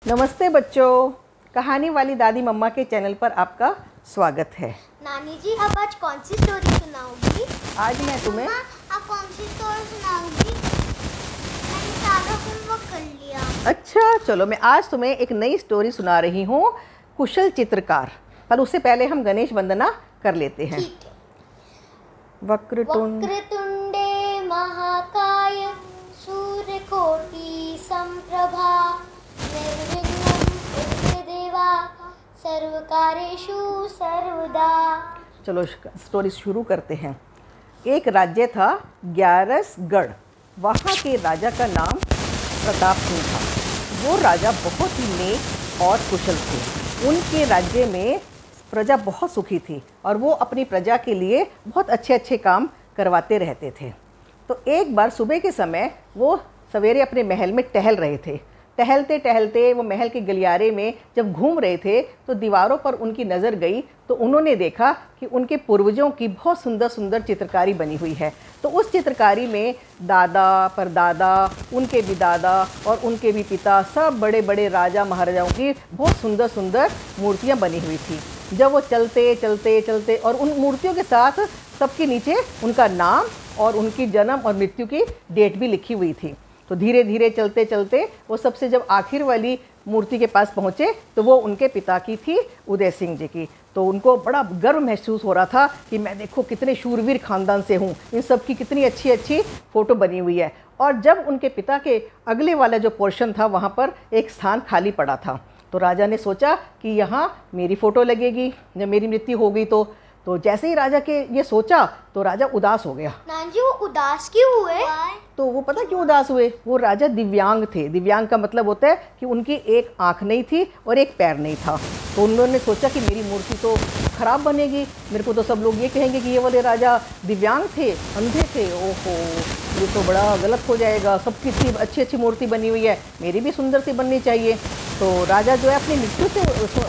नमस्ते बच्चों, कहानी वाली दादी मम्मा के चैनल पर आपका स्वागत है। नानी जी, अब आज कौन सी स्टोरी सुनाओगी? आज मैं तुम्हें आप कौन सी स्टोरी सुनाओगी? मैंने सारा होमवर्क कर लिया। अच्छा चलो, मैं आज तुम्हें एक नई स्टोरी सुना रही हूँ, कुशल चित्रकार। पर उससे पहले हम गणेश वंदना कर लेते हैं। ठीक है। वक्रतुंडे महाकाय सूर्यकोटि संप्रभा निर्विघ्नं कुरु देवा सर्वकार्येषु सर्वदा। चलो स्टोरी शुरू करते हैं। एक राज्य था ग्यारसगढ़। वहाँ के राजा का नाम प्रताप सिंह था। वो राजा बहुत ही नेक और कुशल थे। उनके राज्य में प्रजा बहुत सुखी थी और वो अपनी प्रजा के लिए बहुत अच्छे अच्छे काम करवाते रहते थे। तो एक बार सुबह के समय वो सवेरे अपने महल में टहल रहे थे। टहलते टहलते वो महल के गलियारे में जब घूम रहे थे तो दीवारों पर उनकी नज़र गई तो उन्होंने देखा कि उनके पूर्वजों की बहुत सुंदर सुंदर चित्रकारी बनी हुई है। तो उस चित्रकारी में दादा परदादा, उनके भी दादा और उनके भी पिता, सब बड़े बड़े राजा महाराजाओं की बहुत सुंदर सुंदर मूर्तियाँ बनी हुई थी। जब वो चलते चलते चलते और उन मूर्तियों के साथ सबके नीचे उनका नाम और उनकी जन्म और मृत्यु की डेट भी लिखी हुई थी। तो धीरे धीरे चलते चलते वो सबसे जब आखिर वाली मूर्ति के पास पहुँचे तो वो उनके पिता की थी, उदय सिंह जी की। तो उनको बड़ा गर्व महसूस हो रहा था कि मैं देखो कितने शूरवीर ख़ानदान से हूँ, इन सब की कितनी अच्छी अच्छी फ़ोटो बनी हुई है। और जब उनके पिता के अगले वाला जो पोर्शन था वहाँ पर एक स्थान खाली पड़ा था। तो राजा ने सोचा कि यहाँ मेरी फ़ोटो लगेगी जब मेरी मृत्यु हो गई। तो जैसे ही राजा के ये सोचा तो राजा उदास हो गया। नानी जी, वो उदास क्यों हुए? तो वो पता क्यों उदास हुए? वो राजा दिव्यांग थे। दिव्यांग का मतलब होता है कि उनकी एक आँख नहीं थी और एक पैर नहीं था। तो उन्होंने सोचा कि मेरी मूर्ति तो ख़राब बनेगी, मेरे को तो सब लोग ये कहेंगे कि ये वाले राजा दिव्यांग थे, अंधे थे। ओहो, ये तो बड़ा गलत हो जाएगा। सबकी इतनी अच्छी अच्छी मूर्ति बनी हुई है, मेरी भी सुंदर सी बननी चाहिए। तो राजा जो है अपनी मृत्यु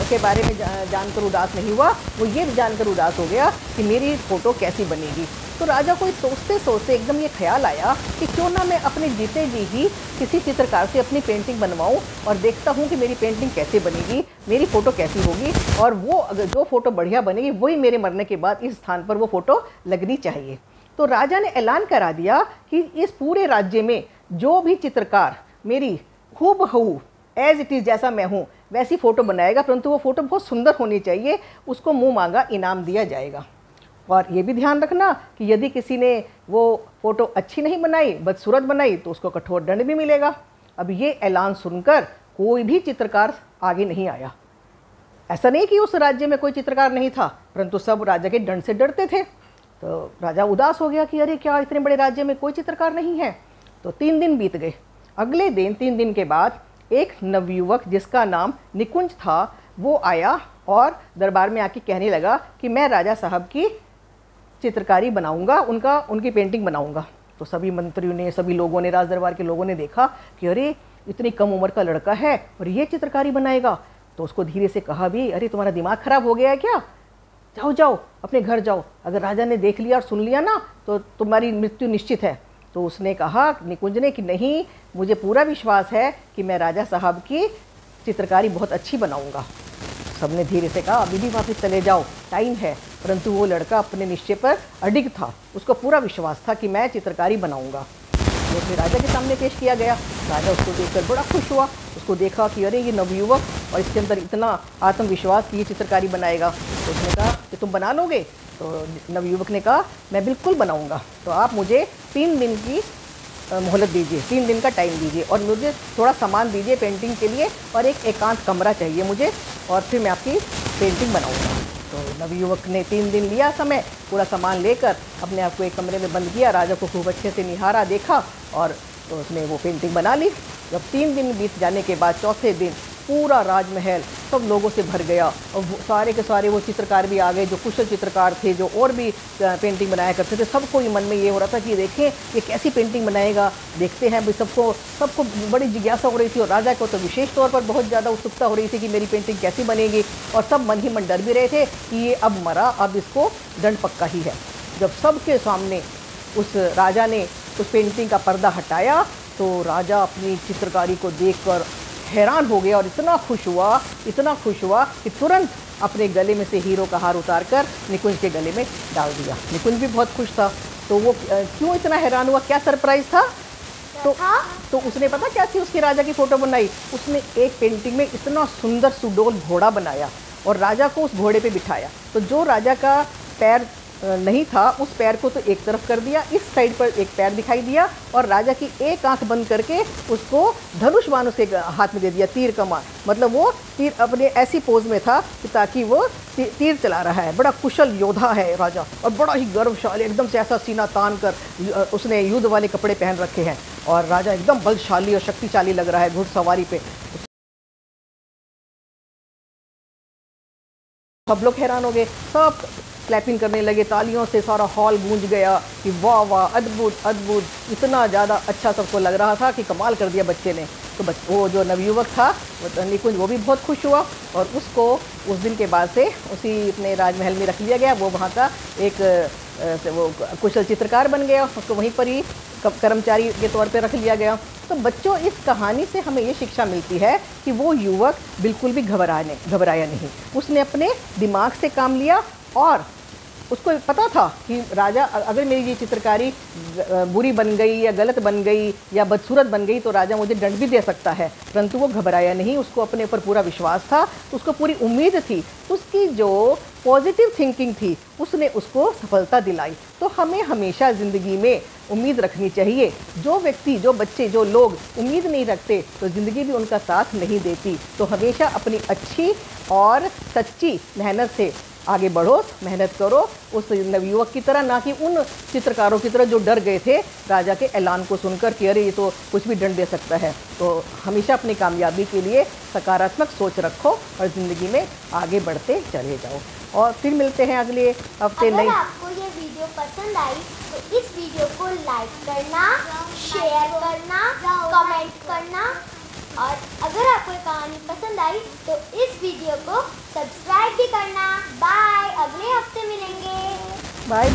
के बारे में जानकर उदास नहीं हुआ, वो ये जानकर उदास हो गया कि मेरी फ़ोटो कैसी बनेगी। तो राजा को सोचते सोचते एकदम ये ख्याल आया कि क्यों ना मैं अपने जीते जी ही किसी चित्रकार से अपनी पेंटिंग बनवाऊं और देखता हूं कि मेरी पेंटिंग कैसे बनेगी, मेरी फ़ोटो कैसी होगी, और वो अगर जो फ़ोटो बढ़िया बनेगी वही मेरे मरने के बाद इस स्थान पर वो फ़ोटो लगनी चाहिए। तो राजा ने ऐलान करा दिया कि इस पूरे राज्य में जो भी चित्रकार मेरी हूबहू एज इट इज़ जैसा मैं हूँ वैसी फ़ोटो बनाएगा, परंतु वो फ़ोटो बहुत सुंदर होनी चाहिए, उसको मुँह मांगा इनाम दिया जाएगा। और ये भी ध्यान रखना कि यदि किसी ने वो फ़ोटो अच्छी नहीं बनाई, बदसूरत बनाई, तो उसको कठोर दंड भी मिलेगा। अब ये ऐलान सुनकर कोई भी चित्रकार आगे नहीं आया। ऐसा नहीं कि उस राज्य में कोई चित्रकार नहीं था, परंतु सब राजा के दंड से डरते थे। तो राजा उदास हो गया कि अरे क्या इतने बड़े राज्य में कोई चित्रकार नहीं है। तो 3 दिन बीत गए। अगले दिन 3 दिन के बाद एक नवयुवक जिसका नाम निकुंज था वो आया और दरबार में आके कहने लगा कि मैं राजा साहब की चित्रकारी बनाऊंगा, उनकी पेंटिंग बनाऊंगा। तो सभी मंत्रियों ने, सभी लोगों ने, राज दरबार के लोगों ने देखा कि अरे इतनी कम उम्र का लड़का है और ये चित्रकारी बनाएगा। तो उसको धीरे से कहा भी, अरे तुम्हारा दिमाग खराब हो गया है क्या? जाओ जाओ अपने घर जाओ, अगर राजा ने देख लिया और सुन लिया ना तो तुम्हारी मृत्यु निश्चित है। तो उसने कहा, निकुंज ने, कि नहीं, मुझे पूरा विश्वास है कि मैं राजा साहब की चित्रकारी बहुत अच्छी बनाऊंगा। सबने धीरे से कहा, अभी भी वापस चले जाओ, टाइम है। परंतु वो लड़का अपने निश्चय पर अडिग था, उसको पूरा विश्वास था कि मैं चित्रकारी बनाऊंगा। तो फिर राजा के सामने पेश किया गया। राजा उसको देखकर बड़ा खुश हुआ। उसको देखा कि अरे ये नवयुवक और इसके अंदर इतना आत्मविश्वास कि ये चित्रकारी बनाएगा। तो उसने कहा कि तुम बना लोगे? तो नवयुवक ने कहा, मैं बिल्कुल बनाऊंगा। तो आप मुझे 3 दिन की मोहलत दीजिए, 3 दिन का टाइम दीजिए और मुझे थोड़ा सामान दीजिए पेंटिंग के लिए, और एक एकांत कमरा चाहिए मुझे, और फिर मैं आपकी पेंटिंग बनाऊंगा। तो नवयुवक ने 3 दिन लिया समय, पूरा सामान लेकर अपने आप को एक कमरे में बंद किया। राजा को खूब अच्छे से निहारा, देखा, और तो उसने वो पेंटिंग बना ली। जब 3 दिन बीत जाने के बाद चौथे दिन पूरा राजमहल सब लोगों से भर गया और सारे के सारे वो चित्रकार भी आ गए, जो कुशल चित्रकार थे, जो और भी पेंटिंग बनाया करते थे। सबको ये मन में ये हो रहा था कि देखें ये कैसी पेंटिंग बनाएगा, देखते हैं भाई। सबको बड़ी जिज्ञासा हो रही थी और राजा को तो विशेष तौर पर बहुत ज़्यादा उत्सुकता हो रही थी कि मेरी पेंटिंग कैसी बनेगी। और सब मन ही मन डर भी रहे थे कि ये अब मरा, अब इसको दंड पक्का ही है। जब सबके सामने उस राजा ने उस पेंटिंग का पर्दा हटाया तो राजा अपनी चित्रकारी को देखकर हैरान हो गया और इतना खुश हुआ कि तुरंत अपने गले में से हीरो का हार उतार कर निकुंज के गले में डाल दिया। निकुंज भी बहुत खुश था। तो वो क्यों इतना हैरान हुआ, क्या सरप्राइज़ था? तो उसने पता क्या थी, उसकी राजा की फ़ोटो बनाई। उसने एक पेंटिंग में इतना सुंदर सुडौल घोड़ा बनाया और राजा को उस घोड़े पे बिठाया। तो जो राजा का पैर नहीं था उस पैर को तो एक तरफ कर दिया, इस साइड पर एक पैर दिखाई दिया और राजा की एक आंख बंद करके उसको धनुष बाण उसके हाथ में दे दिया, तीर कमान। मतलब वो तीर अपने ऐसी पोज में था कि ताकि वो तीर चला रहा है। बड़ा कुशल योद्धा है राजा और बड़ा ही गर्वशाली, एकदम से ऐसा सीना तान कर उसने युद्ध वाले कपड़े पहन रखे हैं और राजा एकदम बलशाली और शक्तिशाली लग रहा है घुड़सवारी पे। सब लोग हैरान हो गए, सब क्लैपिंग करने लगे, तालियों से सारा हॉल गूंज गया कि वाह वाह, अद्भुत अद्भुत। इतना ज़्यादा अच्छा सबको लग रहा था कि कमाल कर दिया बच्चे ने। तो वो जो नवयुवक था निकुंज, वो भी बहुत खुश हुआ और उसको उस दिन के बाद से उसी अपने राजमहल में रख लिया गया। वो वहाँ का एक वो कुशल चित्रकार बन गया, उसको वहीं पर ही कर्मचारी के तौर पे रख लिया गया। तो बच्चों, इस कहानी से हमें ये शिक्षा मिलती है कि वो युवक बिल्कुल भी घबराया नहीं। उसने अपने दिमाग से काम लिया और उसको पता था कि राजा, अगर मेरी ये चित्रकारी बुरी बन गई या गलत बन गई या बदसूरत बन गई तो राजा मुझे दंड भी दे सकता है, परंतु वो घबराया नहीं। उसको अपने ऊपर पूरा विश्वास था, उसको पूरी उम्मीद थी। उसकी जो पॉजिटिव थिंकिंग थी उसने उसको सफलता दिलाई। तो हमें हमेशा ज़िंदगी में उम्मीद रखनी चाहिए। जो व्यक्ति, जो बच्चे, जो लोग उम्मीद नहीं रखते तो ज़िंदगी भी उनका साथ नहीं देती। तो हमेशा अपनी अच्छी और सच्ची मेहनत से आगे बढ़ो, मेहनत करो उस नवयुवक की तरह, ना कि उन चित्रकारों की तरह जो डर गए थे राजा के ऐलान को सुनकर कि अरे ये तो कुछ भी दंड दे सकता है। तो हमेशा अपनी कामयाबी के लिए सकारात्मक सोच रखो और ज़िंदगी में आगे बढ़ते चले जाओ। और फिर मिलते हैं अगले हफ्ते। अगर आपको ये वीडियो पसंद आई तो इस वीडियो को लाइक करना, शेयर करना, कमेंट करना और अगर आपको ये कहानी पसंद आई तो इस वीडियो को सब्सक्राइब भी करना। बाय, अगले हफ्ते मिलेंगे। बाय।